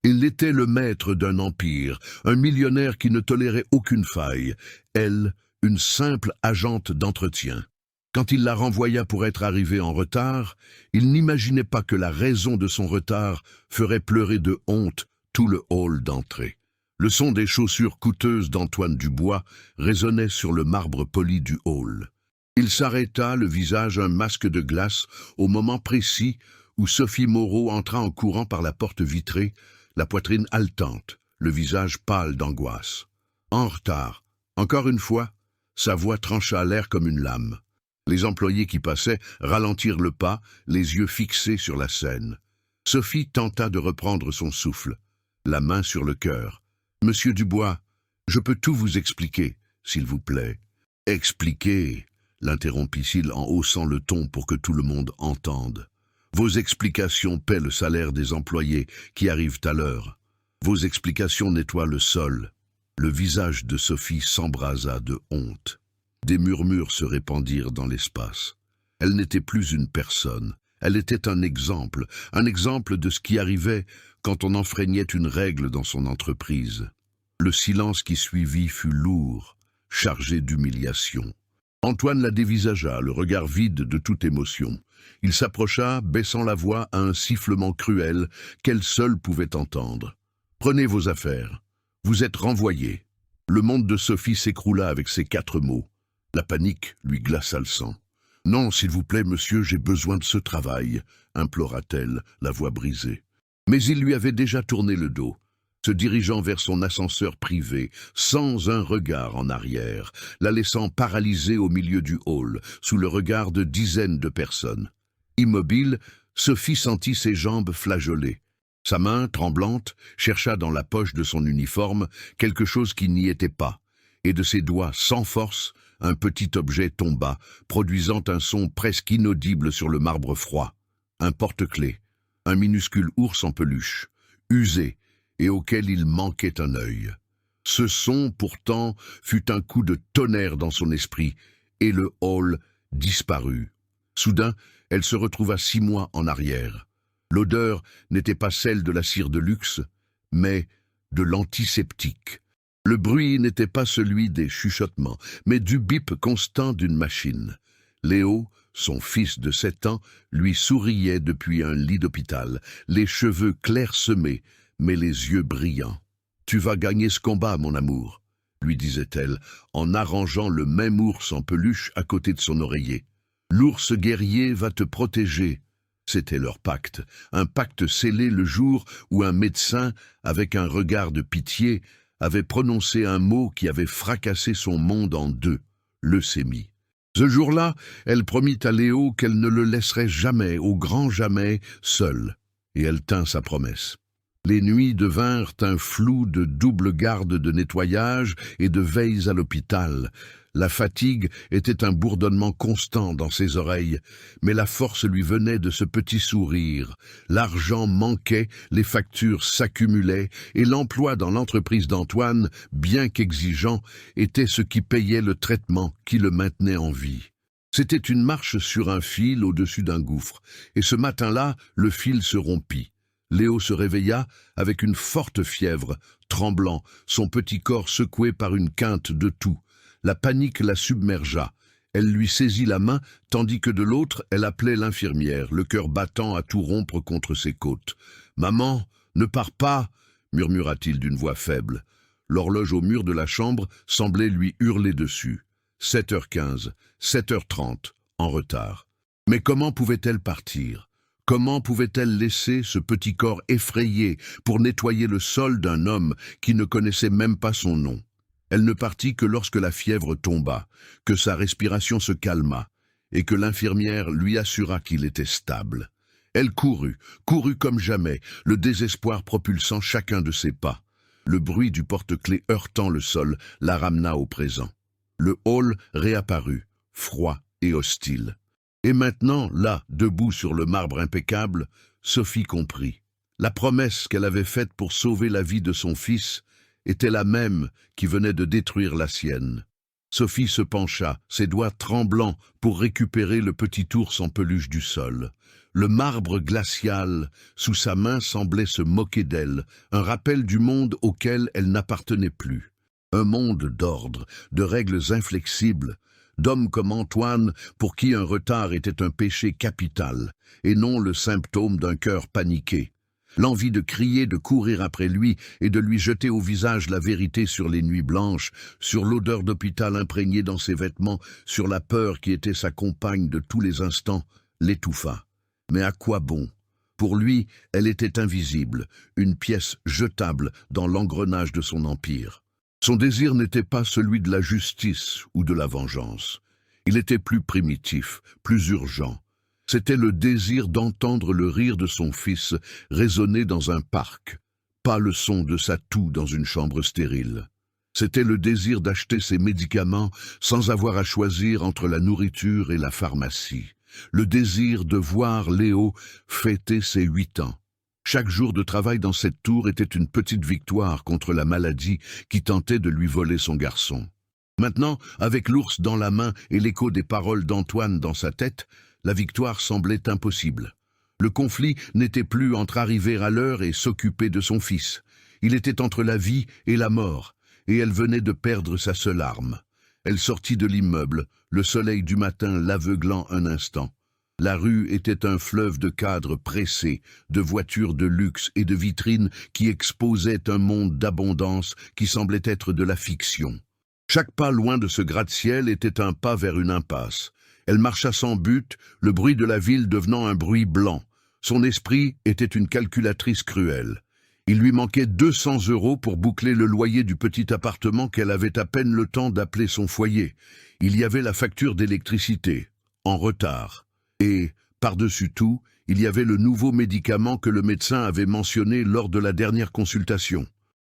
Il était le maître d'un empire, un millionnaire qui ne tolérait aucune faille. Elle, une simple agente d'entretien. Quand il la renvoya pour être arrivé en retard, il n'imaginait pas que la raison de son retard ferait pleurer de honte tout le hall d'entrée. Le son des chaussures coûteuses d'Antoine Dubois résonnait sur le marbre poli du hall. Il s'arrêta, le visage un masque de glace, au moment précis où Sophie Moreau entra en courant par la porte vitrée, la poitrine haletante, le visage pâle d'angoisse. En retard. Encore une fois, sa voix trancha l'air comme une lame. Les employés qui passaient ralentirent le pas, les yeux fixés sur la scène. Sophie tenta de reprendre son souffle, la main sur le cœur. « Monsieur Dubois, je peux tout vous expliquer, s'il vous plaît. »« Expliquer » l'interrompit-il en haussant le ton pour que tout le monde entende. « Vos explications paient le salaire des employés qui arrivent à l'heure. Vos explications nettoient le sol. » Le visage de Sophie s'embrasa de honte. Des murmures se répandirent dans l'espace. Elle n'était plus une personne, elle était un exemple de ce qui arrivait quand on enfreignait une règle dans son entreprise. Le silence qui suivit fut lourd, chargé d'humiliation. Antoine la dévisagea, le regard vide de toute émotion. Il s'approcha, baissant la voix à un sifflement cruel qu'elle seule pouvait entendre. « Prenez vos affaires. Vous êtes renvoyé. » Le monde de Sophie s'écroula avec ces 4 mots. La panique lui glaça le sang. « Non, s'il vous plaît, monsieur, j'ai besoin de ce travail, » implora-t-elle, la voix brisée. Mais il lui avait déjà tourné le dos, se dirigeant vers son ascenseur privé, sans un regard en arrière, la laissant paralysée au milieu du hall, sous le regard de dizaines de personnes. Immobile, Sophie sentit ses jambes flageoler. Sa main, tremblante, chercha dans la poche de son uniforme quelque chose qui n'y était pas, et de ses doigts sans force, un petit objet tomba, produisant un son presque inaudible sur le marbre froid. Un porte-clés, un minuscule ours en peluche, usé, et auquel il manquait un œil. Ce son, pourtant, fut un coup de tonnerre dans son esprit, et le hall disparut. Soudain, elle se retrouva 6 mois en arrière. L'odeur n'était pas celle de la cire de luxe, mais de l'antiseptique. Le bruit n'était pas celui des chuchotements, mais du bip constant d'une machine. Léo, son fils de 7 ans, lui souriait depuis un lit d'hôpital, les cheveux clairsemés, mais les yeux brillants. « Tu vas gagner ce combat, mon amour, » lui disait-elle, en arrangeant le même ours en peluche à côté de son oreiller. « L'ours guerrier va te protéger. » C'était leur pacte, un pacte scellé le jour où un médecin, avec un regard de pitié, avait prononcé un mot qui avait fracassé son monde en 2, leucémie. Ce jour-là, elle promit à Léo qu'elle ne le laisserait jamais, au grand jamais, seul, et elle tint sa promesse. Les nuits devinrent un flou de double garde de nettoyage et de veilles à l'hôpital. La fatigue était un bourdonnement constant dans ses oreilles, mais la force lui venait de ce petit sourire. L'argent manquait, les factures s'accumulaient, et l'emploi dans l'entreprise d'Antoine, bien qu'exigeant, était ce qui payait le traitement qui le maintenait en vie. C'était une marche sur un fil au-dessus d'un gouffre, et ce matin-là, le fil se rompit. Léo se réveilla avec une forte fièvre, tremblant, son petit corps secoué par une quinte de toux. La panique la submergea. Elle lui saisit la main, tandis que de l'autre, elle appelait l'infirmière, le cœur battant à tout rompre contre ses côtes. « Maman, ne pars pas !» murmura-t-il d'une voix faible. L'horloge au mur de la chambre semblait lui hurler dessus. 7h15, 7h30, en retard. Mais comment pouvait-elle partir ? Comment pouvait-elle laisser ce petit corps effrayé pour nettoyer le sol d'un homme qui ne connaissait même pas son nom ? Elle ne partit que lorsque la fièvre tomba, que sa respiration se calma, et que l'infirmière lui assura qu'il était stable. Elle courut comme jamais, le désespoir propulsant chacun de ses pas. Le bruit du porte-clés heurtant le sol la ramena au présent. Le hall réapparut, froid et hostile. Et maintenant, là, debout sur le marbre impeccable, Sophie comprit. La promesse qu'elle avait faite pour sauver la vie de son fils était la même qui venait de détruire la sienne. Sophie se pencha, ses doigts tremblants, pour récupérer le petit ours en peluche du sol. Le marbre glacial sous sa main semblait se moquer d'elle, un rappel du monde auquel elle n'appartenait plus. Un monde d'ordre, de règles inflexibles, d'hommes comme Antoine pour qui un retard était un péché capital, et non le symptôme d'un cœur paniqué. L'envie de crier, de courir après lui et de lui jeter au visage la vérité sur les nuits blanches, sur l'odeur d'hôpital imprégnée dans ses vêtements, sur la peur qui était sa compagne de tous les instants, l'étouffa. Mais à quoi bon? Pour lui, elle était invisible, une pièce jetable dans l'engrenage de son empire. Son désir n'était pas celui de la justice ou de la vengeance. Il était plus primitif, plus urgent. C'était le désir d'entendre le rire de son fils résonner dans un parc, pas le son de sa toux dans une chambre stérile. C'était le désir d'acheter ses médicaments sans avoir à choisir entre la nourriture et la pharmacie. Le désir de voir Léo fêter ses 8 ans. Chaque jour de travail dans cette tour était une petite victoire contre la maladie qui tentait de lui voler son garçon. Maintenant, avec l'ours dans la main et l'écho des paroles d'Antoine dans sa tête, la victoire semblait impossible. Le conflit n'était plus entre arriver à l'heure et s'occuper de son fils. Il était entre la vie et la mort, et elle venait de perdre sa seule arme. Elle sortit de l'immeuble, le soleil du matin l'aveuglant un instant. La rue était un fleuve de cadres pressés, de voitures de luxe et de vitrines qui exposaient un monde d'abondance qui semblait être de la fiction. Chaque pas loin de ce gratte-ciel était un pas vers une impasse. Elle marcha sans but, le bruit de la ville devenant un bruit blanc. Son esprit était une calculatrice cruelle. Il lui manquait 200 € pour boucler le loyer du petit appartement qu'elle avait à peine le temps d'appeler son foyer. Il y avait la facture d'électricité, en retard. Et, par-dessus tout, il y avait le nouveau médicament que le médecin avait mentionné lors de la dernière consultation.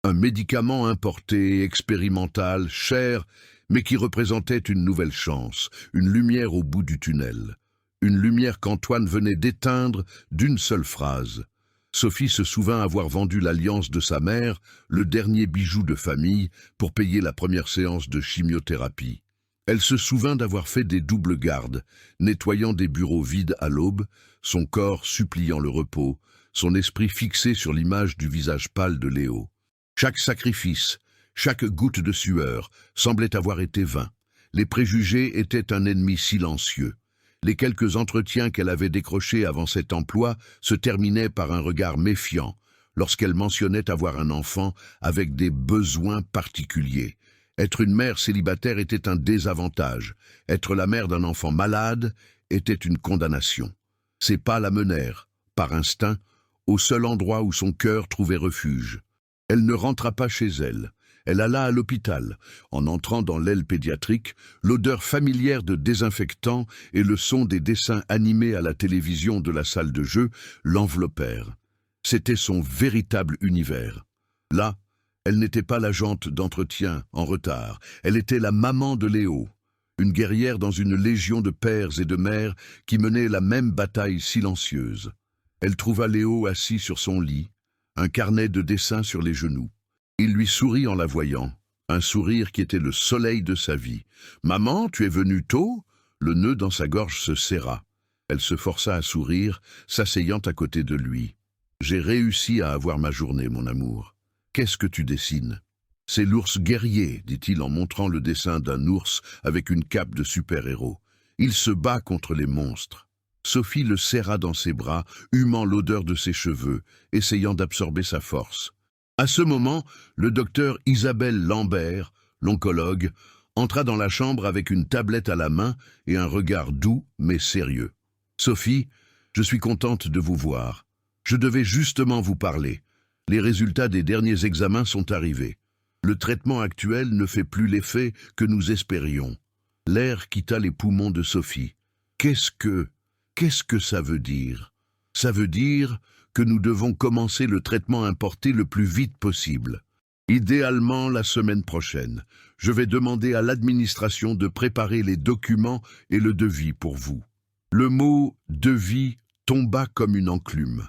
Un médicament importé, expérimental, cher, mais qui représentait une nouvelle chance, une lumière au bout du tunnel. Une lumière qu'Antoine venait d'éteindre d'une seule phrase. Sophie se souvint avoir vendu l'alliance de sa mère, le dernier bijou de famille, pour payer la première séance de chimiothérapie. Elle se souvint d'avoir fait des doubles gardes, nettoyant des bureaux vides à l'aube, son corps suppliant le repos, son esprit fixé sur l'image du visage pâle de Léo. Chaque sacrifice, chaque goutte de sueur semblait avoir été vain. Les préjugés étaient un ennemi silencieux. Les quelques entretiens qu'elle avait décrochés avant cet emploi se terminaient par un regard méfiant lorsqu'elle mentionnait avoir un enfant avec des besoins particuliers. Être une mère célibataire était un désavantage. Être la mère d'un enfant malade était une condamnation. Ses pas la menèrent, par instinct, au seul endroit où son cœur trouvait refuge. Elle ne rentra pas chez elle. Elle alla à l'hôpital. En entrant dans l'aile pédiatrique, l'odeur familière de désinfectant et le son des dessins animés à la télévision de la salle de jeu l'enveloppèrent. C'était son véritable univers. Là, elle n'était pas l'agente d'entretien en retard. Elle était la maman de Léo, une guerrière dans une légion de pères et de mères qui menaient la même bataille silencieuse. Elle trouva Léo assis sur son lit, un carnet de dessins sur les genoux. Il lui sourit en la voyant, un sourire qui était le soleil de sa vie. « Maman, tu es venue tôt ?» Le nœud dans sa gorge se serra. Elle se força à sourire, s'asseyant à côté de lui. « J'ai réussi à avoir ma journée, mon amour. Qu'est-ce que tu dessines ?»« C'est l'ours guerrier, dit-il en montrant le dessin d'un ours avec une cape de super-héros. Il se bat contre les monstres. » Sophie le serra dans ses bras, humant l'odeur de ses cheveux, essayant d'absorber sa force. À ce moment, le docteur Isabelle Lambert, l'oncologue, entra dans la chambre avec une tablette à la main et un regard doux mais sérieux. « Sophie, je suis contente de vous voir. Je devais justement vous parler. Les résultats des derniers examens sont arrivés. Le traitement actuel ne fait plus l'effet que nous espérions. » L'air quitta les poumons de Sophie. « Qu'est-ce que ça veut dire ? Ça veut dire que nous devons commencer le traitement importé le plus vite possible. Idéalement la semaine prochaine. Je vais demander à l'administration de préparer les documents et le devis pour vous. » Le mot « devis » tomba comme une enclume.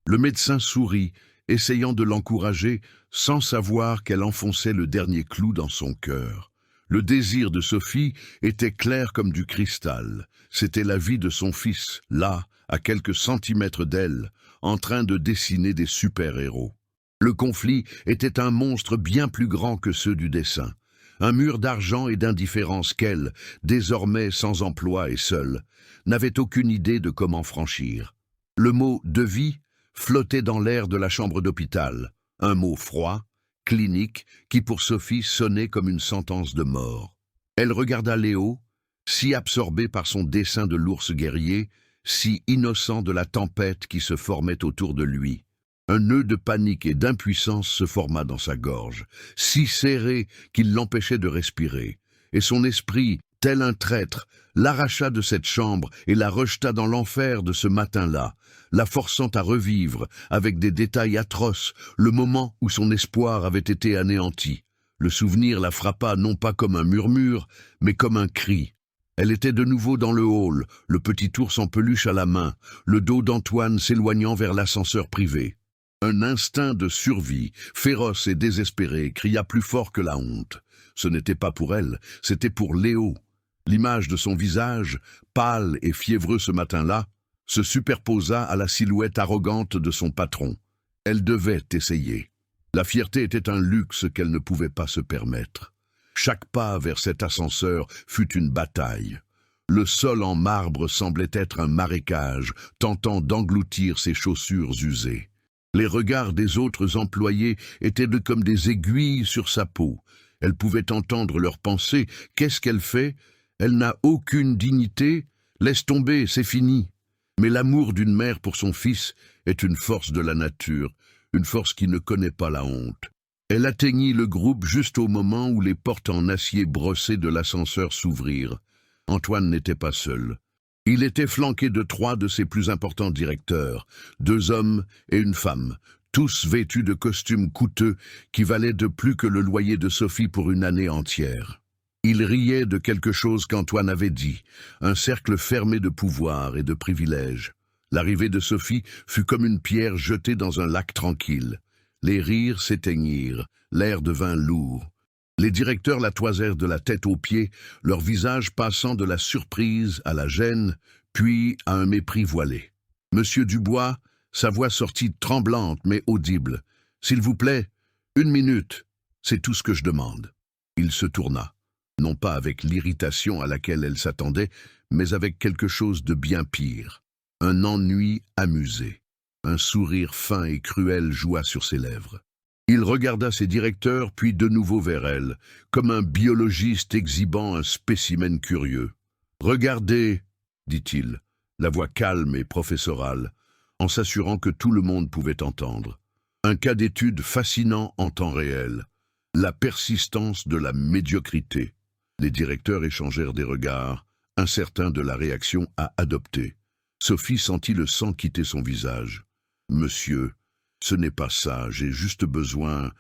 Le médecin sourit, essayant de l'encourager, sans savoir qu'elle enfonçait le dernier clou dans son cœur. Le désir de Sophie était clair comme du cristal. C'était la vie de son fils, là, à quelques centimètres d'elle, en train de dessiner des super-héros. Le conflit était un monstre bien plus grand que ceux du dessin. Un mur d'argent et d'indifférence qu'elle, désormais sans emploi et seule, n'avait aucune idée de comment franchir. Le mot « devis » flottait dans l'air de la chambre d'hôpital, un mot froid, clinique, qui pour Sophie sonnait comme une sentence de mort. Elle regarda Léo, si absorbé par son dessin de l'ours guerrier, si innocent de la tempête qui se formait autour de lui. Un nœud de panique et d'impuissance se forma dans sa gorge, si serré qu'il l'empêchait de respirer, et son esprit, tel un traître, l'arracha de cette chambre et la rejeta dans l'enfer de ce matin-là, la forçant à revivre, avec des détails atroces, le moment où son espoir avait été anéanti. Le souvenir la frappa non pas comme un murmure, mais comme un cri. Elle était de nouveau dans le hall, le petit ours en peluche à la main, le dos d'Antoine s'éloignant vers l'ascenseur privé. Un instinct de survie, féroce et désespéré, cria plus fort que la honte. Ce n'était pas pour elle, c'était pour Léo. L'image de son visage, pâle et fiévreux ce matin-là, se superposa à la silhouette arrogante de son patron. Elle devait essayer. La fierté était un luxe qu'elle ne pouvait pas se permettre. Chaque pas vers cet ascenseur fut une bataille. Le sol en marbre semblait être un marécage, tentant d'engloutir ses chaussures usées. Les regards des autres employés étaient comme des aiguilles sur sa peau. Elle pouvait entendre leurs pensées. « Qu'est-ce qu'elle fait? Elle n'a aucune dignité. Laisse tomber, c'est fini. » Mais l'amour d'une mère pour son fils est une force de la nature, une force qui ne connaît pas la honte. Elle atteignit le groupe juste au moment où les portes en acier brossé de l'ascenseur s'ouvrirent. Antoine n'était pas seul. Il était flanqué de 3 de ses plus importants directeurs, 2 hommes et une femme, tous vêtus de costumes coûteux qui valaient de plus que le loyer de Sophie pour une année entière. Il riait de quelque chose qu'Antoine avait dit, un cercle fermé de pouvoir et de privilèges. L'arrivée de Sophie fut comme une pierre jetée dans un lac tranquille. Les rires s'éteignirent, l'air devint lourd. Les directeurs la toisèrent de la tête aux pieds, leur visage passant de la surprise à la gêne, puis à un mépris voilé. Monsieur Dubois, sa voix sortit tremblante mais audible. « S'il vous plaît, 1 minute, c'est tout ce que je demande. » Il se tourna, non pas avec l'irritation à laquelle elle s'attendait, mais avec quelque chose de bien pire. Un ennui amusé. Un sourire fin et cruel joua sur ses lèvres. Il regarda ses directeurs, puis de nouveau vers elle, comme un biologiste exhibant un spécimen curieux. « Regardez, » dit-il, la voix calme et professorale, en s'assurant que tout le monde pouvait entendre. Un cas d'étude fascinant en temps réel. La persistance de la médiocrité. Les directeurs échangèrent des regards, incertains de la réaction à adopter. Sophie sentit le sang quitter son visage. « Monsieur, ce n'est pas ça, j'ai juste besoin... »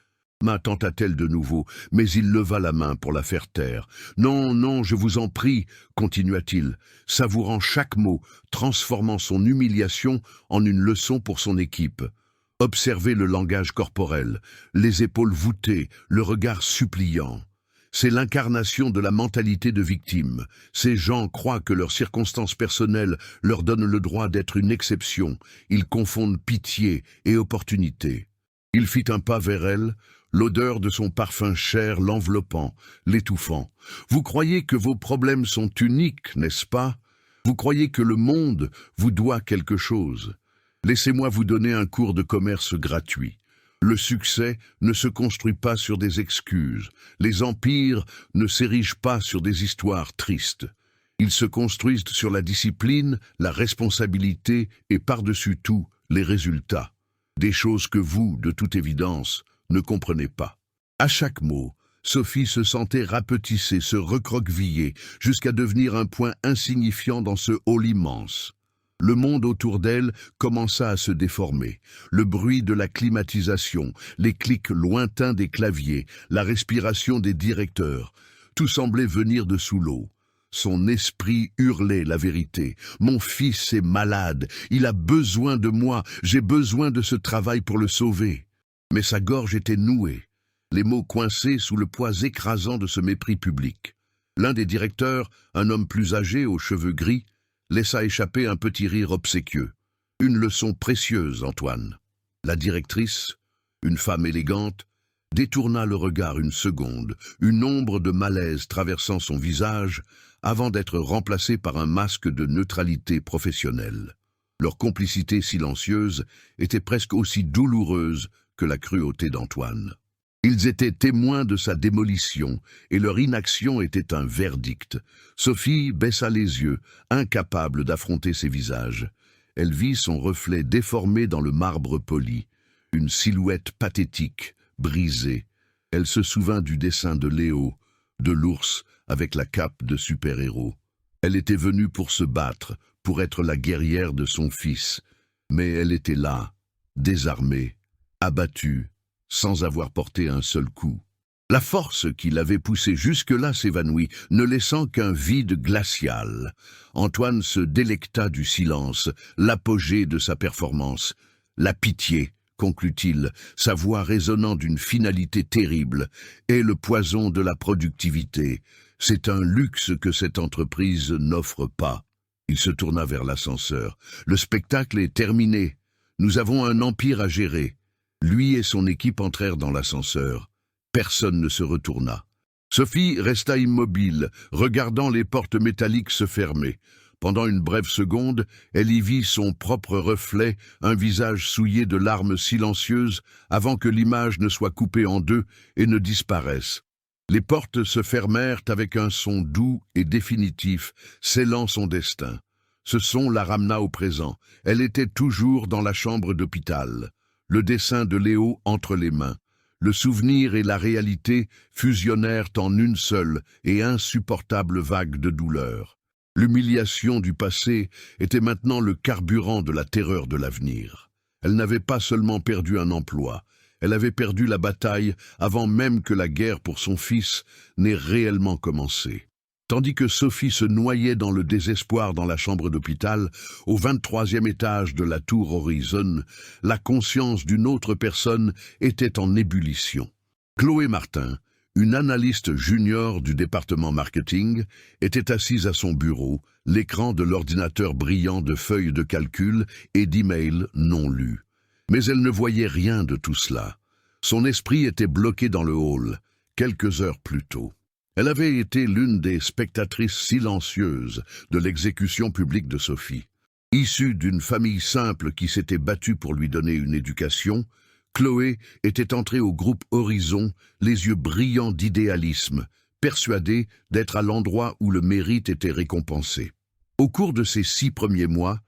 Ma tenta-t-elle de nouveau, mais il leva la main pour la faire taire. « Non, non, je vous en prie, » continua-t-il, savourant chaque mot, transformant son humiliation en une leçon pour son équipe. Observez le langage corporel, les épaules voûtées, le regard suppliant. C'est l'incarnation de la mentalité de victime. Ces gens croient que leurs circonstances personnelles leur donnent le droit d'être une exception. Ils confondent pitié et opportunité. Il fit un pas vers elle, l'odeur de son parfum cher l'enveloppant, l'étouffant. « Vous croyez que vos problèmes sont uniques, n'est-ce pas? Vous croyez que le monde vous doit quelque chose? Laissez-moi vous donner un cours de commerce gratuit. Le succès ne se construit pas sur des excuses. Les empires ne s'érigent pas sur des histoires tristes. Ils se construisent sur la discipline, la responsabilité et par-dessus tout, les résultats. Des choses que vous, de toute évidence, ne comprenez pas. » À chaque mot, Sophie se sentait rapetisser, se recroqueviller, jusqu'à devenir un point insignifiant dans ce hall immense. Le monde autour d'elle commença à se déformer. Le bruit de la climatisation, les clics lointains des claviers, la respiration des directeurs, tout semblait venir de sous l'eau. Son esprit hurlait la vérité. « Mon fils est malade, il a besoin de moi, j'ai besoin de ce travail pour le sauver. » Mais sa gorge était nouée, les mots coincés sous le poids écrasant de ce mépris public. L'un des directeurs, un homme plus âgé aux cheveux gris, laissa échapper un petit rire obséquieux. Une leçon précieuse, Antoine. La directrice, une femme élégante, détourna le regard une seconde, une ombre de malaise traversant son visage, avant d'être remplacée par un masque de neutralité professionnelle. Leur complicité silencieuse était presque aussi douloureuse que la cruauté d'Antoine. Ils étaient témoins de sa démolition, et leur inaction était un verdict. Sophie baissa les yeux, incapable d'affronter ces visages. Elle vit son reflet déformé dans le marbre poli, une silhouette pathétique, brisée. Elle se souvint du dessin de Léo, de l'ours avec la cape de super-héros. Elle était venue pour se battre, pour être la guerrière de son fils, mais elle était là, désarmée, abattue, sans avoir porté un seul coup. La force qui l'avait poussée jusque-là s'évanouit, ne laissant qu'un vide glacial. Antoine se délecta du silence, l'apogée de sa performance. La pitié, conclut-il, sa voix résonnant d'une finalité terrible, est le poison de la productivité. C'est un luxe que cette entreprise n'offre pas. Il se tourna vers l'ascenseur. Le spectacle est terminé. Nous avons un empire à gérer. Lui et son équipe entrèrent dans l'ascenseur. Personne ne se retourna. Sophie resta immobile, regardant les portes métalliques se fermer. Pendant une brève seconde, elle y vit son propre reflet, un visage souillé de larmes silencieuses, avant que l'image ne soit coupée en deux et ne disparaisse. Les portes se fermèrent avec un son doux et définitif, scellant son destin. Ce son la ramena au présent. Elle était toujours dans la chambre d'hôpital. Le dessin de Léo entre les mains. Le souvenir et la réalité fusionnèrent en une seule et insupportable vague de douleur. L'humiliation du passé était maintenant le carburant de la terreur de l'avenir. Elle n'avait pas seulement perdu un emploi, elle avait perdu la bataille avant même que la guerre pour son fils n'ait réellement commencé. Tandis que Sophie se noyait dans le désespoir dans la chambre d'hôpital, au 23e étage de la tour Horizon, la conscience d'une autre personne était en ébullition. Chloé Martin, une analyste junior du département marketing, était assise à son bureau, l'écran de l'ordinateur brillant de feuilles de calcul et d'emails non lus. Mais elle ne voyait rien de tout cela. Son esprit était bloqué dans le hall, quelques heures plus tôt. Elle avait été l'une des spectatrices silencieuses de l'exécution publique de Sophie. Issue d'une famille simple qui s'était battue pour lui donner une éducation, Chloé était entrée au groupe Horizon, les yeux brillants d'idéalisme, persuadée d'être à l'endroit où le mérite était récompensé. Au cours de ces 6 premiers mois,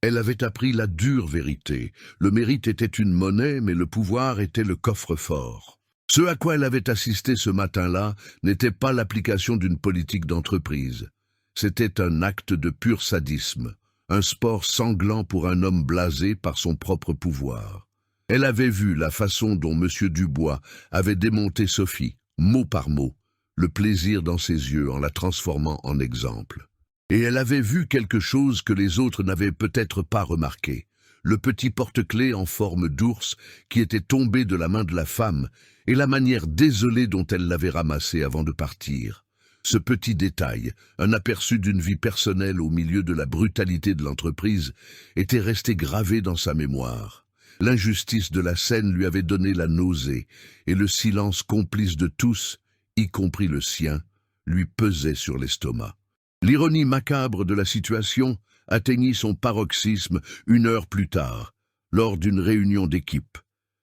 elle avait appris la dure vérité. Le mérite était une monnaie, mais le pouvoir était le coffre-fort. Ce à quoi elle avait assisté ce matin-là n'était pas l'application d'une politique d'entreprise. C'était un acte de pur sadisme, un sport sanglant pour un homme blasé par son propre pouvoir. Elle avait vu la façon dont M. Dubois avait démonté Sophie, mot par mot, le plaisir dans ses yeux en la transformant en exemple. Et elle avait vu quelque chose que les autres n'avaient peut-être pas remarqué. Le petit porte-clés en forme d'ours qui était tombé de la main de la femme et la manière désolée dont elle l'avait ramassé avant de partir. Ce petit détail, un aperçu d'une vie personnelle au milieu de la brutalité de l'entreprise, était resté gravé dans sa mémoire. L'injustice de la scène lui avait donné la nausée, et le silence complice de tous, y compris le sien, lui pesait sur l'estomac. L'ironie macabre de la situation atteignit son paroxysme 1 heure plus tard, lors d'une réunion d'équipe.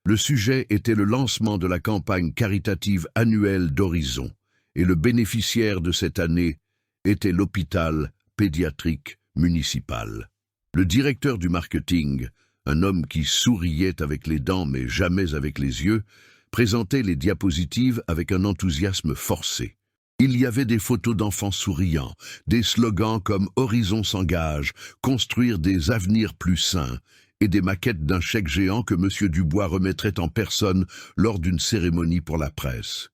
Le sujet était le lancement de la campagne caritative annuelle d'Horizon, et le bénéficiaire de cette année était l'hôpital pédiatrique municipal. Le directeur du marketing, un homme qui souriait avec les dents mais jamais avec les yeux, présentait les diapositives avec un enthousiasme forcé. Il y avait des photos d'enfants souriants, des slogans comme « Horizon s'engage »,« Construire des avenirs plus sains » et des maquettes d'un chèque géant que M. Dubois remettrait en personne lors d'une cérémonie pour la presse.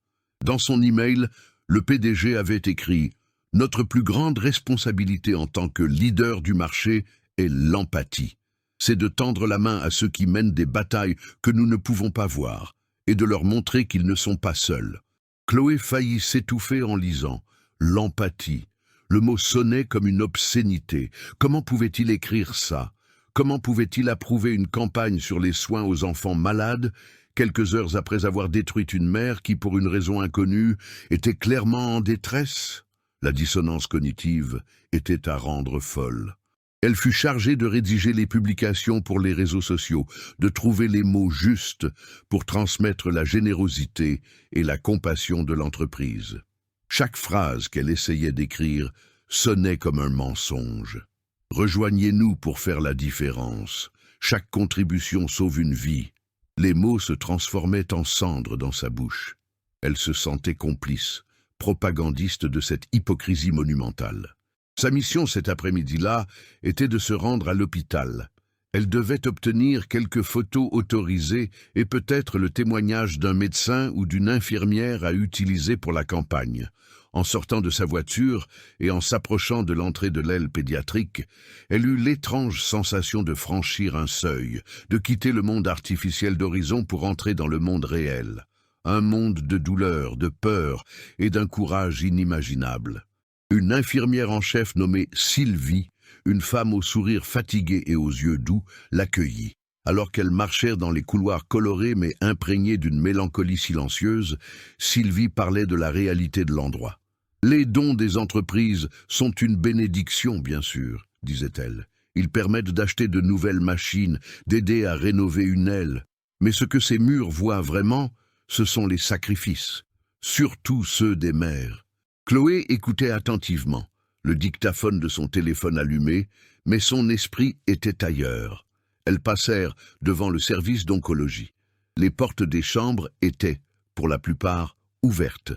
Dans son email, le PDG avait écrit « Notre plus grande responsabilité en tant que leader du marché est l'empathie. C'est de tendre la main à ceux qui mènent des batailles que nous ne pouvons pas voir et de leur montrer qu'ils ne sont pas seuls. » Chloé faillit s'étouffer en lisant « L'empathie ». Le mot sonnait comme une obscénité. Comment pouvait-il écrire ça? Comment pouvait-il approuver une campagne sur les soins aux enfants malades, quelques heures après avoir détruit une mère qui, pour une raison inconnue, était clairement en détresse? La dissonance cognitive était à rendre folle. Elle fut chargée de rédiger les publications pour les réseaux sociaux, de trouver les mots justes pour transmettre la générosité et la compassion de l'entreprise. Chaque phrase qu'elle essayait d'écrire sonnait comme un mensonge. Rejoignez-nous pour faire la différence. Chaque contribution sauve une vie. Les mots se transformaient en cendres dans sa bouche. Elle se sentait complice, propagandiste de cette hypocrisie monumentale. Sa mission cet après-midi-là était de se rendre à l'hôpital. Elle devait obtenir quelques photos autorisées et peut-être le témoignage d'un médecin ou d'une infirmière à utiliser pour la campagne. En sortant de sa voiture et en s'approchant de l'entrée de l'aile pédiatrique, elle eut l'étrange sensation de franchir un seuil, de quitter le monde artificiel d'horizon pour entrer dans le monde réel. Un monde de douleur, de peur et d'un courage inimaginable. Une infirmière en chef nommée Sylvie, une femme au sourire fatigué et aux yeux doux, l'accueillit. Alors qu'elle marchait dans les couloirs colorés mais imprégnés d'une mélancolie silencieuse, Sylvie parlait de la réalité de l'endroit. « Les dons des entreprises sont une bénédiction, bien sûr, » disait-elle. « Ils permettent d'acheter de nouvelles machines, d'aider à rénover une aile. Mais ce que ces murs voient vraiment, ce sont les sacrifices, surtout ceux des mères. » Chloé écoutait attentivement, le dictaphone de son téléphone allumé, mais son esprit était ailleurs. Elles passèrent devant le service d'oncologie. Les portes des chambres étaient, pour la plupart, ouvertes,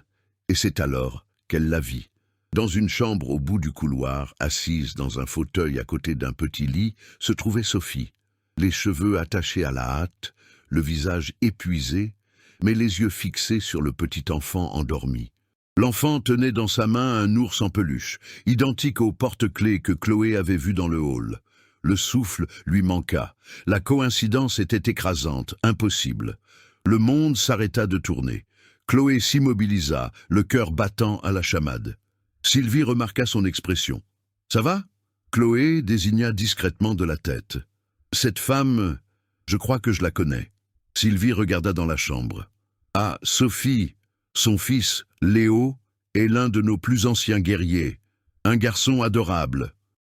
et c'est alors qu'elle la vit. Dans une chambre au bout du couloir, assise dans un fauteuil à côté d'un petit lit, se trouvait Sophie, les cheveux attachés à la hâte, le visage épuisé, mais les yeux fixés sur le petit enfant endormi. L'enfant tenait dans sa main un ours en peluche, identique au porte-clés que Chloé avait vu dans le hall. Le souffle lui manqua. La coïncidence était écrasante, impossible. Le monde s'arrêta de tourner. Chloé s'immobilisa, le cœur battant à la chamade. Sylvie remarqua son expression. « Ça va ?» Chloé désigna discrètement de la tête. « Cette femme, je crois que je la connais. » Sylvie regarda dans la chambre. « Ah, Sophie, son fils, Léo, est l'un de nos plus anciens guerriers. Un garçon adorable.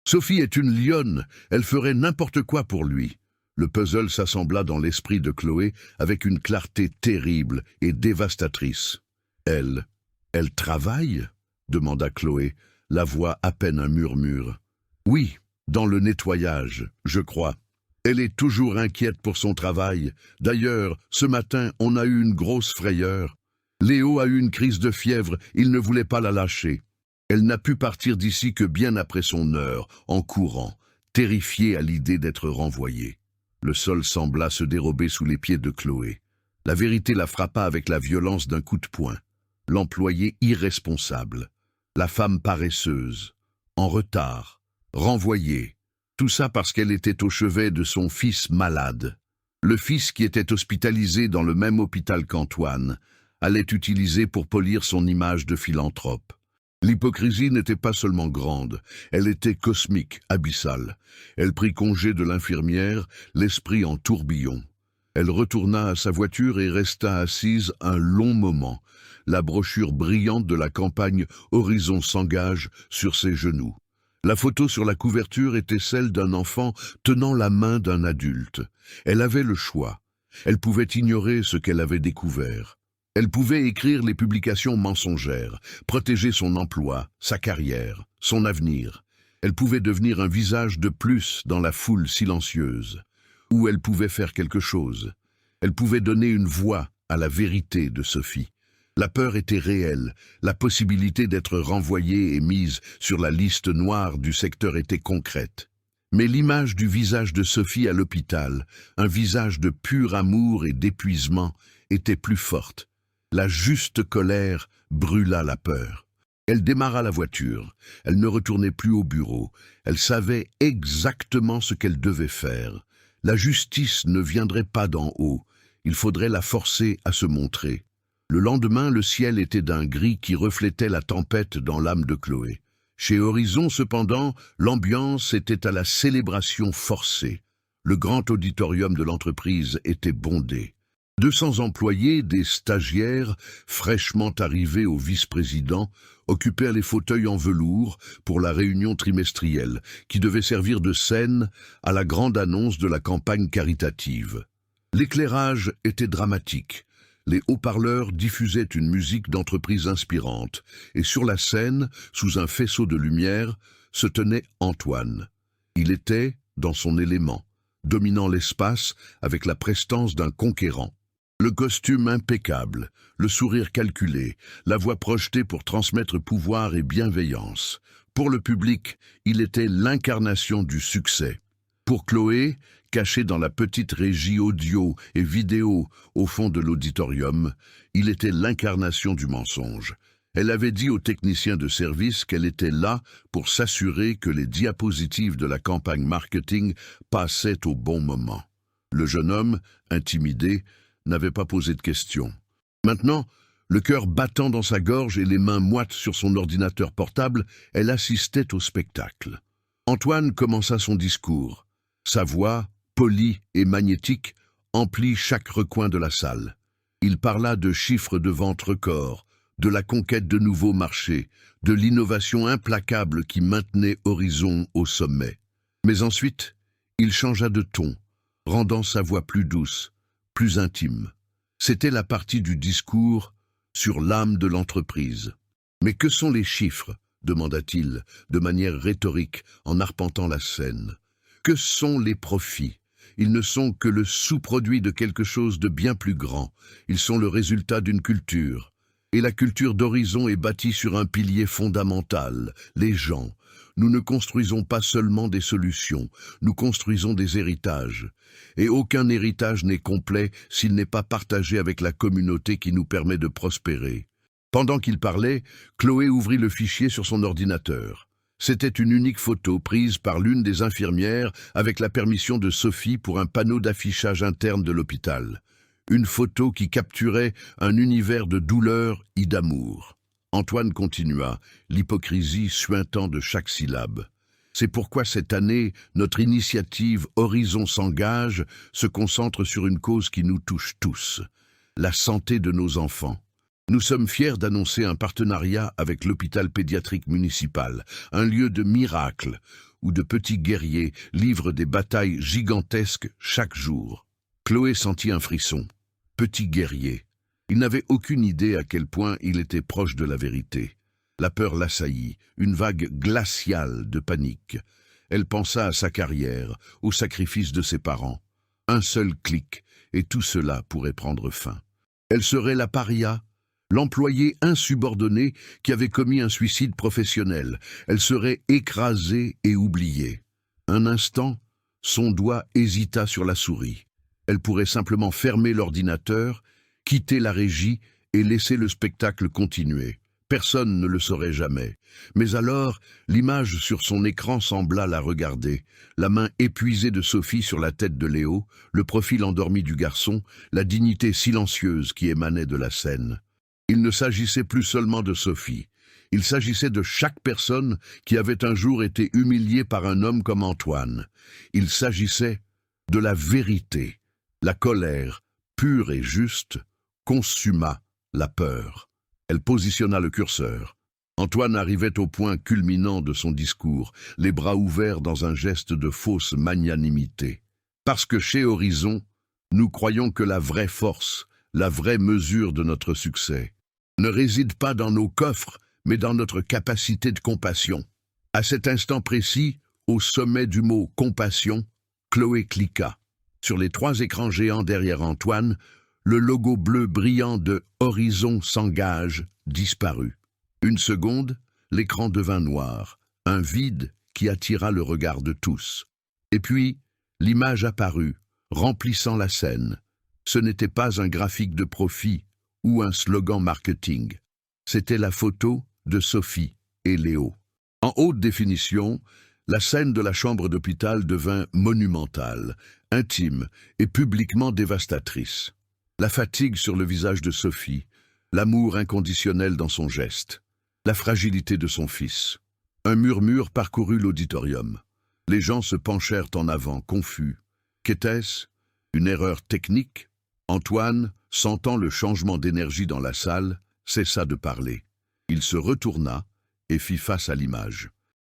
Sophie est une lionne, elle ferait n'importe quoi pour lui. » Le puzzle s'assembla dans l'esprit de Chloé avec une clarté terrible et dévastatrice. « Elle travaille ?» demanda Chloé, la voix à peine un murmure. « Oui, dans le nettoyage, je crois. Elle est toujours inquiète pour son travail. D'ailleurs, ce matin, on a eu une grosse frayeur. Léo a eu une crise de fièvre, il ne voulait pas la lâcher. Elle n'a pu partir d'ici que bien après son heure, en courant, terrifiée à l'idée d'être renvoyée. » Le sol sembla se dérober sous les pieds de Chloé. La vérité la frappa avec la violence d'un coup de poing. L'employé irresponsable, la femme paresseuse, en retard, renvoyée. Tout ça parce qu'elle était au chevet de son fils malade. Le fils qui était hospitalisé dans le même hôpital qu'Antoine allait utiliser pour polir son image de philanthrope. L'hypocrisie n'était pas seulement grande, elle était cosmique, abyssale. Elle prit congé de l'infirmière, l'esprit en tourbillon. Elle retourna à sa voiture et resta assise un long moment, la brochure brillante de la campagne Horizon s'engage sur ses genoux. La photo sur la couverture était celle d'un enfant tenant la main d'un adulte. Elle avait le choix. Elle pouvait ignorer ce qu'elle avait découvert. Elle pouvait écrire les publications mensongères, protéger son emploi, sa carrière, son avenir. Elle pouvait devenir un visage de plus dans la foule silencieuse. Ou elle pouvait faire quelque chose. Elle pouvait donner une voix à la vérité de Sophie. La peur était réelle, la possibilité d'être renvoyée et mise sur la liste noire du secteur était concrète. Mais l'image du visage de Sophie à l'hôpital, un visage de pur amour et d'épuisement, était plus forte. La juste colère brûla la peur. Elle démarra la voiture. Elle ne retournait plus au bureau. Elle savait exactement ce qu'elle devait faire. La justice ne viendrait pas d'en haut. Il faudrait la forcer à se montrer. Le lendemain, le ciel était d'un gris qui reflétait la tempête dans l'âme de Chloé. Chez Horizon, cependant, l'ambiance était à la célébration forcée. Le grand auditorium de l'entreprise était bondé. 200 employés, des stagiaires, fraîchement arrivés au vice-président, occupèrent les fauteuils en velours pour la réunion trimestrielle, qui devait servir de scène à la grande annonce de la campagne caritative. L'éclairage était dramatique. Les haut-parleurs diffusaient une musique d'entreprise inspirante, et sur la scène, sous un faisceau de lumière, se tenait Antoine. Il était dans son élément, dominant l'espace avec la prestance d'un conquérant. Le costume impeccable, le sourire calculé, la voix projetée pour transmettre pouvoir et bienveillance. Pour le public, il était l'incarnation du succès. Pour Chloé, cachée dans la petite régie audio et vidéo au fond de l'auditorium, il était l'incarnation du mensonge. Elle avait dit aux techniciens de service qu'elle était là pour s'assurer que les diapositives de la campagne marketing passaient au bon moment. Le jeune homme, intimidé, n'avait pas posé de questions. Maintenant, le cœur battant dans sa gorge et les mains moites sur son ordinateur portable, elle assistait au spectacle. Antoine commença son discours. Sa voix, polie et magnétique, emplit chaque recoin de la salle. Il parla de chiffres de vente records, de la conquête de nouveaux marchés, de l'innovation implacable qui maintenait Horizon au sommet. Mais ensuite, il changea de ton, rendant sa voix plus douce, plus intime. C'était la partie du discours sur l'âme de l'entreprise. « Mais que sont les chiffres ?» demanda-t-il, de manière rhétorique, en arpentant la scène. « Que sont les profits ? Ils ne sont que le sous-produit de quelque chose de bien plus grand. Ils sont le résultat d'une culture. Et la culture d'Horizon est bâtie sur un pilier fondamental, les gens. Nous ne construisons pas seulement des solutions, nous construisons des héritages. Et aucun héritage n'est complet s'il n'est pas partagé avec la communauté qui nous permet de prospérer. » Pendant qu'il parlait, Chloé ouvrit le fichier sur son ordinateur. C'était une unique photo prise par l'une des infirmières avec la permission de Sophie pour un panneau d'affichage interne de l'hôpital. Une photo qui capturait un univers de douleur et d'amour. Antoine continua, l'hypocrisie suintant de chaque syllabe. C'est pourquoi cette année, notre initiative Horizon s'engage se concentre sur une cause qui nous touche tous, la santé de nos enfants. Nous sommes fiers d'annoncer un partenariat avec l'hôpital pédiatrique municipal, un lieu de miracle où de petits guerriers livrent des batailles gigantesques chaque jour. Chloé sentit un frisson. Petit guerrier. Il n'avait aucune idée à quel point il était proche de la vérité. La peur l'assaillit, une vague glaciale de panique. Elle pensa à sa carrière, au sacrifice de ses parents. Un seul clic, et tout cela pourrait prendre fin. Elle serait la paria, l'employé insubordonné qui avait commis un suicide professionnel. Elle serait écrasée et oubliée. Un instant, son doigt hésita sur la souris. Elle pourrait simplement fermer l'ordinateur, quitter la régie et laisser le spectacle continuer. Personne ne le saurait jamais. Mais alors, l'image sur son écran sembla la regarder. La main épuisée de Sophie sur la tête de Léo, le profil endormi du garçon, la dignité silencieuse qui émanait de la scène. Il ne s'agissait plus seulement de Sophie. Il s'agissait de chaque personne qui avait un jour été humiliée par un homme comme Antoine. Il s'agissait de la vérité. La colère, pure et juste, consuma la peur. Elle positionna le curseur. Antoine arrivait au point culminant de son discours, les bras ouverts dans un geste de fausse magnanimité. Parce que chez Horizon, nous croyons que la vraie force, la vraie mesure de notre succès, ne réside pas dans nos coffres, mais dans notre capacité de compassion. À cet instant précis, au sommet du mot « compassion », Chloé cliqua. Sur les 3 écrans géants derrière Antoine, le logo bleu brillant de « Horizon s'engage » disparut. Une seconde, l'écran devint noir, un vide qui attira le regard de tous. Et puis, l'image apparut, remplissant la scène. Ce n'était pas un graphique de profit ou un slogan marketing. C'était la photo de Sophie et Léo. En haute définition, la scène de la chambre d'hôpital devint monumentale, intime et publiquement dévastatrice. La fatigue sur le visage de Sophie, l'amour inconditionnel dans son geste, la fragilité de son fils. Un murmure parcourut l'auditorium. Les gens se penchèrent en avant, confus. Qu'était-ce? Une erreur technique? Antoine, sentant le changement d'énergie dans la salle, cessa de parler. Il se retourna et fit face à l'image.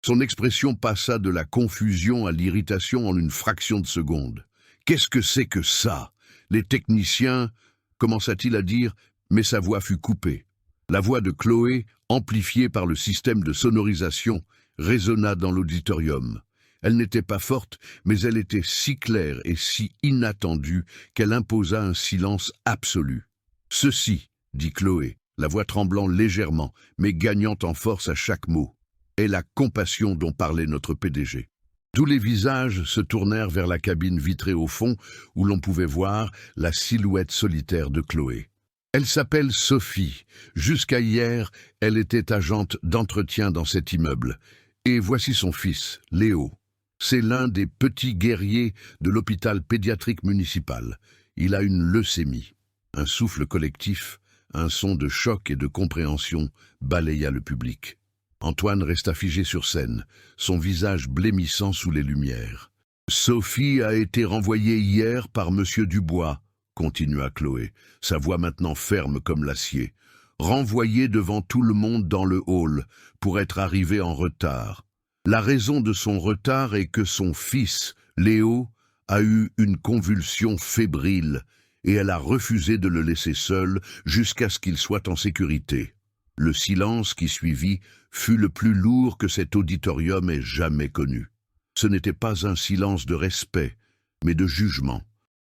Son expression passa de la confusion à l'irritation en une fraction de seconde. « Qu'est-ce que c'est que ça? Les techniciens... » commença-t-il à dire, mais sa voix fut coupée. La voix de Chloé, amplifiée par le système de sonorisation, résonna dans l'auditorium. Elle n'était pas forte, mais elle était si claire et si inattendue qu'elle imposa un silence absolu. « Ceci, » dit Chloé, la voix tremblant légèrement, mais gagnant en force à chaque mot, est la compassion dont parlait notre PDG. Tous les visages se tournèrent vers la cabine vitrée au fond, où l'on pouvait voir la silhouette solitaire de Chloé. Elle s'appelle Sophie. Jusqu'à hier, elle était agente d'entretien dans cet immeuble. Et voici son fils, Léo. C'est l'un des petits guerriers de l'hôpital pédiatrique municipal. Il a une leucémie. Un souffle collectif, un son de choc et de compréhension balaya le public. Antoine resta figé sur scène, son visage blêmissant sous les lumières. « Sophie a été renvoyée hier par Monsieur Dubois, » continua Chloé, sa voix maintenant ferme comme l'acier. « Renvoyée devant tout le monde dans le hall, pour être arrivée en retard. La raison de son retard est que son fils, Léo, a eu une convulsion fébrile, et elle a refusé de le laisser seul jusqu'à ce qu'il soit en sécurité. » Le silence qui suivit fut le plus lourd que cet auditorium ait jamais connu. Ce n'était pas un silence de respect, mais de jugement.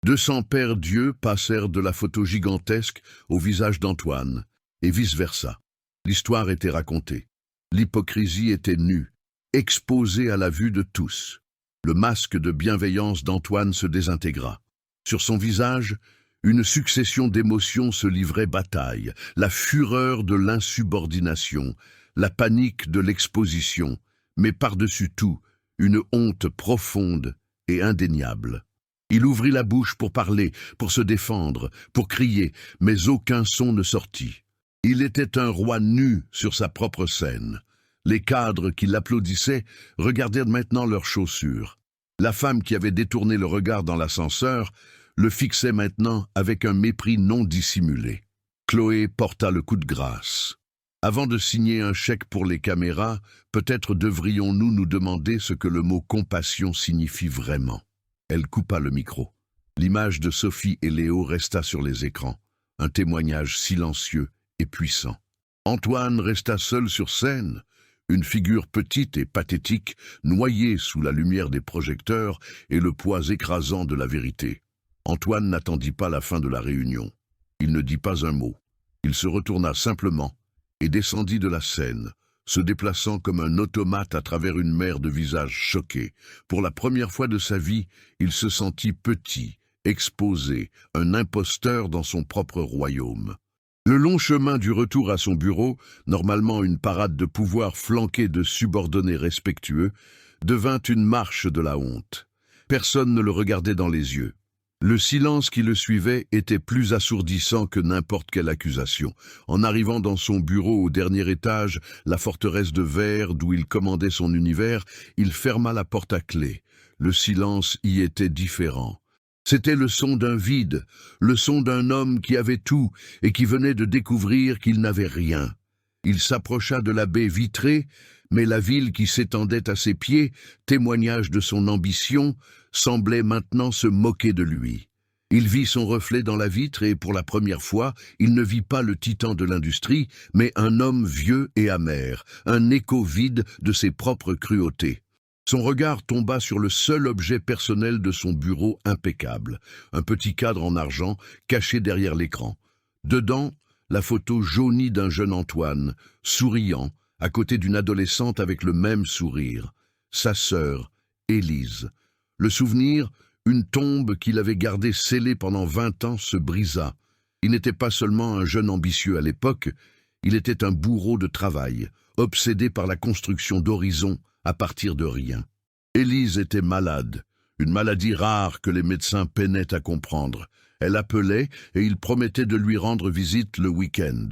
200 pères dieux passèrent de la photo gigantesque au visage d'Antoine, et vice-versa. L'histoire était racontée. L'hypocrisie était nue, exposée à la vue de tous. Le masque de bienveillance d'Antoine se désintégra. Sur son visage, une succession d'émotions se livrait bataille, la fureur de l'insubordination, la panique de l'exposition, mais par-dessus tout, une honte profonde et indéniable. Il ouvrit la bouche pour parler, pour se défendre, pour crier, mais aucun son ne sortit. Il était un roi nu sur sa propre scène. Les cadres qui l'applaudissaient regardèrent maintenant leurs chaussures. La femme qui avait détourné le regard dans l'ascenseur le fixait maintenant avec un mépris non dissimulé. Chloé porta le coup de grâce. Avant de signer un chèque pour les caméras, peut-être devrions-nous nous demander ce que le mot compassion signifie vraiment. Elle coupa le micro. L'image de Sophie et Léo resta sur les écrans, un témoignage silencieux et puissant. Antoine resta seul sur scène, une figure petite et pathétique, noyée sous la lumière des projecteurs et le poids écrasant de la vérité. Antoine n'attendit pas la fin de la réunion. Il ne dit pas un mot. Il se retourna simplement et descendit de la scène, se déplaçant comme un automate à travers une mer de visages choqués. Pour la première fois de sa vie, il se sentit petit, exposé, un imposteur dans son propre royaume. Le long chemin du retour à son bureau, normalement une parade de pouvoir flanquée de subordonnés respectueux, devint une marche de la honte. Personne ne le regardait dans les yeux. Le silence qui le suivait était plus assourdissant que n'importe quelle accusation. En arrivant dans son bureau au dernier étage, la forteresse de verre d'où il commandait son univers, il ferma la porte à clé. Le silence y était différent. C'était le son d'un vide, le son d'un homme qui avait tout et qui venait de découvrir qu'il n'avait rien. Il s'approcha de la baie vitrée, mais la ville qui s'étendait à ses pieds, témoignage de son ambition, semblait maintenant se moquer de lui. Il vit son reflet dans la vitre et, pour la première fois, il ne vit pas le titan de l'industrie, mais un homme vieux et amer, un écho vide de ses propres cruautés. Son regard tomba sur le seul objet personnel de son bureau impeccable, un petit cadre en argent caché derrière l'écran. Dedans, la photo jaunie d'un jeune Antoine, souriant, à côté d'une adolescente avec le même sourire, sa sœur, Élise. Le souvenir, une tombe qu'il avait gardée scellée pendant 20 ans, se brisa. Il n'était pas seulement un jeune ambitieux à l'époque, il était un bourreau de travail, obsédé par la construction d'horizons à partir de rien. Élise était malade, une maladie rare que les médecins peinaient à comprendre. Elle appelait et il promettait de lui rendre visite le week-end.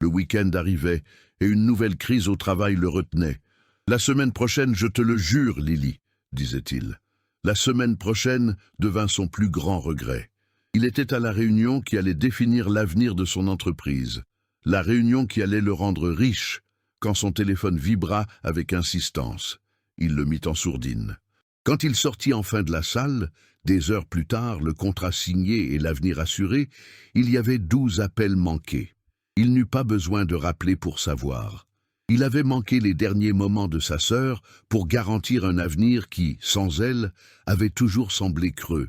Le week-end arrivait et une nouvelle crise au travail le retenait. La semaine prochaine, je te le jure, Lily, disait-il. La semaine prochaine devint son plus grand regret. Il était à la réunion qui allait définir l'avenir de son entreprise, la réunion qui allait le rendre riche, quand son téléphone vibra avec insistance. Il le mit en sourdine. Quand il sortit enfin de la salle, des heures plus tard, le contrat signé et l'avenir assuré, il y avait 12 appels manqués. Il n'eut pas besoin de rappeler pour savoir. Il avait manqué les derniers moments de sa sœur pour garantir un avenir qui, sans elle, avait toujours semblé creux.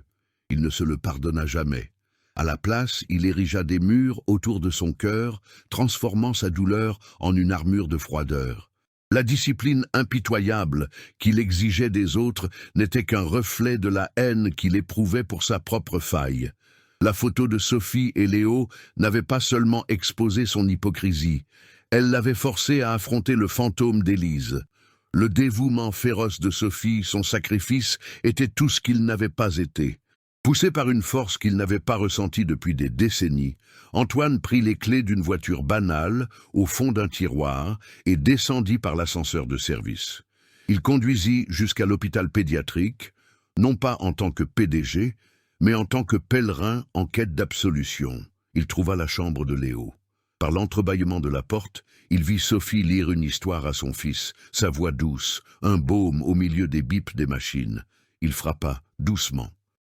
Il ne se le pardonna jamais. À la place, il érigea des murs autour de son cœur, transformant sa douleur en une armure de froideur. La discipline impitoyable qu'il exigeait des autres n'était qu'un reflet de la haine qu'il éprouvait pour sa propre faille. La photo de Sophie et Léo n'avait pas seulement exposé son hypocrisie, elle l'avait forcé à affronter le fantôme d'Élise. Le dévouement féroce de Sophie, son sacrifice, était tout ce qu'il n'avait pas été. Poussé par une force qu'il n'avait pas ressentie depuis des décennies, Antoine prit les clés d'une voiture banale au fond d'un tiroir et descendit par l'ascenseur de service. Il conduisit jusqu'à l'hôpital pédiatrique, non pas en tant que PDG, mais en tant que pèlerin en quête d'absolution. Il trouva la chambre de Léo. Par l'entrebâillement de la porte, il vit Sophie lire une histoire à son fils, sa voix douce, un baume au milieu des bips des machines. Il frappa, doucement.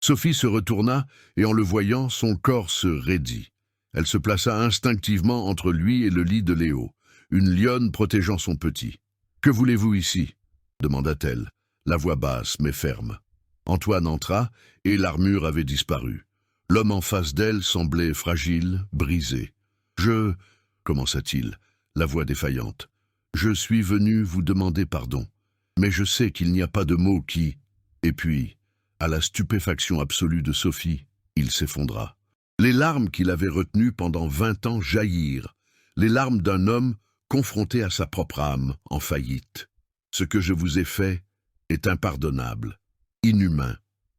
Sophie se retourna, et en le voyant, son corps se raidit. Elle se plaça instinctivement entre lui et le lit de Léo, une lionne protégeant son petit. « Que voulez-vous ici » demanda-t-elle, la voix basse mais ferme. Antoine entra, et l'armure avait disparu. L'homme en face d'elle semblait fragile, brisé. « Je... » commença-t-il, la voix défaillante. « Je suis venu vous demander pardon, mais je sais qu'il n'y a pas de mots qui... » Et puis... À la stupéfaction absolue de Sophie, il s'effondra. Les larmes qu'il avait retenues pendant 20 ans jaillirent, les larmes d'un homme confronté à sa propre âme, en faillite. « Ce que je vous ai fait est impardonnable, inhumain, »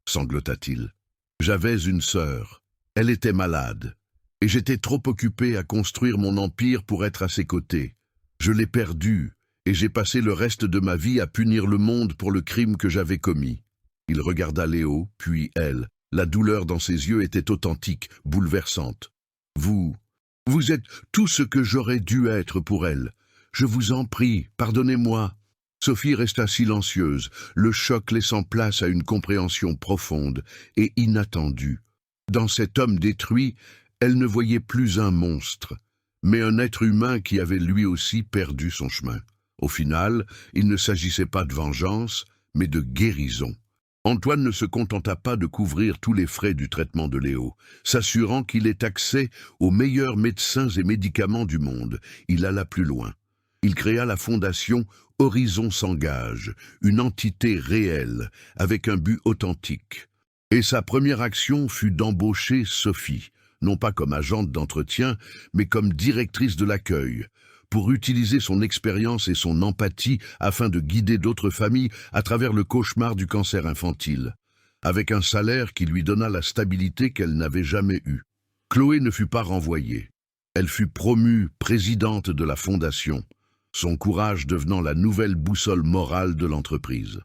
sanglota-t-il. « J'avais une sœur, elle était malade, et j'étais trop occupé à construire mon empire pour être à ses côtés. Je l'ai perdue, et j'ai passé le reste de ma vie à punir le monde pour le crime que j'avais commis. » Il regarda Léo, puis elle. La douleur dans ses yeux était authentique, bouleversante. « Vous êtes tout ce que j'aurais dû être pour elle. Je vous en prie, pardonnez-moi. » Sophie resta silencieuse, le choc laissant place à une compréhension profonde et inattendue. Dans cet homme détruit, elle ne voyait plus un monstre, mais un être humain qui avait lui aussi perdu son chemin. Au final, il ne s'agissait pas de vengeance, mais de guérison. Antoine ne se contenta pas de couvrir tous les frais du traitement de Léo, s'assurant qu'il ait accès aux meilleurs médecins et médicaments du monde. Il alla plus loin. Il créa la fondation Horizon s'engage, une entité réelle, avec un but authentique. Et sa première action fut d'embaucher Sophie, non pas comme agente d'entretien, mais comme directrice de l'accueil, pour utiliser son expérience et son empathie afin de guider d'autres familles à travers le cauchemar du cancer infantile, avec un salaire qui lui donna la stabilité qu'elle n'avait jamais eue. Chloé ne fut pas renvoyée. Elle fut promue présidente de la fondation, son courage devenant la nouvelle boussole morale de l'entreprise.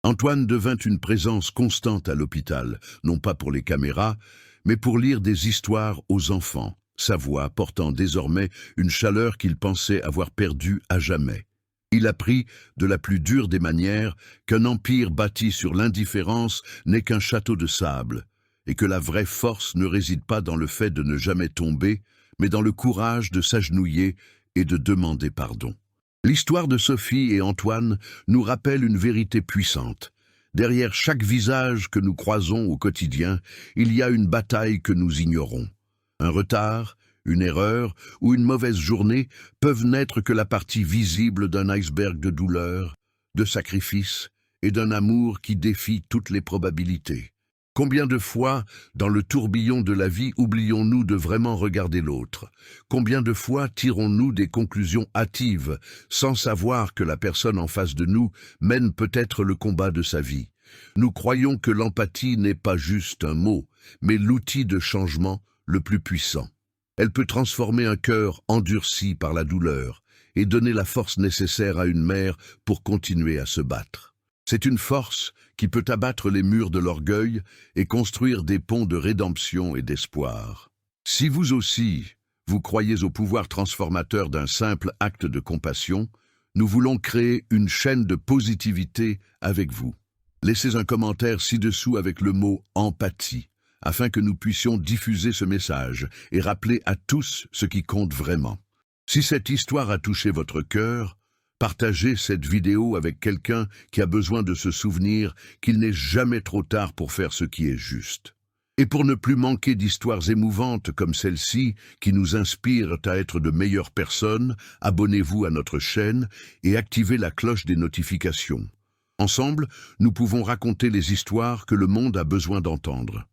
Antoine devint une présence constante à l'hôpital, non pas pour les caméras, mais pour lire des histoires aux enfants, sa voix portant désormais une chaleur qu'il pensait avoir perdue à jamais. Il apprit, de la plus dure des manières, qu'un empire bâti sur l'indifférence n'est qu'un château de sable, et que la vraie force ne réside pas dans le fait de ne jamais tomber, mais dans le courage de s'agenouiller et de demander pardon. L'histoire de Sophie et Antoine nous rappelle une vérité puissante. Derrière chaque visage que nous croisons au quotidien, il y a une bataille que nous ignorons. Un retard, une erreur ou une mauvaise journée peuvent n'être que la partie visible d'un iceberg de douleur, de sacrifice et d'un amour qui défie toutes les probabilités. Combien de fois, dans le tourbillon de la vie, oublions-nous de vraiment regarder l'autre? Combien de fois tirons-nous des conclusions hâtives, sans savoir que la personne en face de nous mène peut-être le combat de sa vie? Nous croyons que l'empathie n'est pas juste un mot, mais l'outil de changement le plus puissant. Elle peut transformer un cœur endurci par la douleur et donner la force nécessaire à une mère pour continuer à se battre. C'est une force qui peut abattre les murs de l'orgueil et construire des ponts de rédemption et d'espoir. Si vous aussi, vous croyez au pouvoir transformateur d'un simple acte de compassion, nous voulons créer une chaîne de positivité avec vous. Laissez un commentaire ci-dessous avec le mot « empathie » afin que nous puissions diffuser ce message et rappeler à tous ce qui compte vraiment. Si cette histoire a touché votre cœur, partagez cette vidéo avec quelqu'un qui a besoin de se souvenir qu'il n'est jamais trop tard pour faire ce qui est juste. Et pour ne plus manquer d'histoires émouvantes comme celle-ci qui nous inspirent à être de meilleures personnes, abonnez-vous à notre chaîne et activez la cloche des notifications. Ensemble, nous pouvons raconter les histoires que le monde a besoin d'entendre.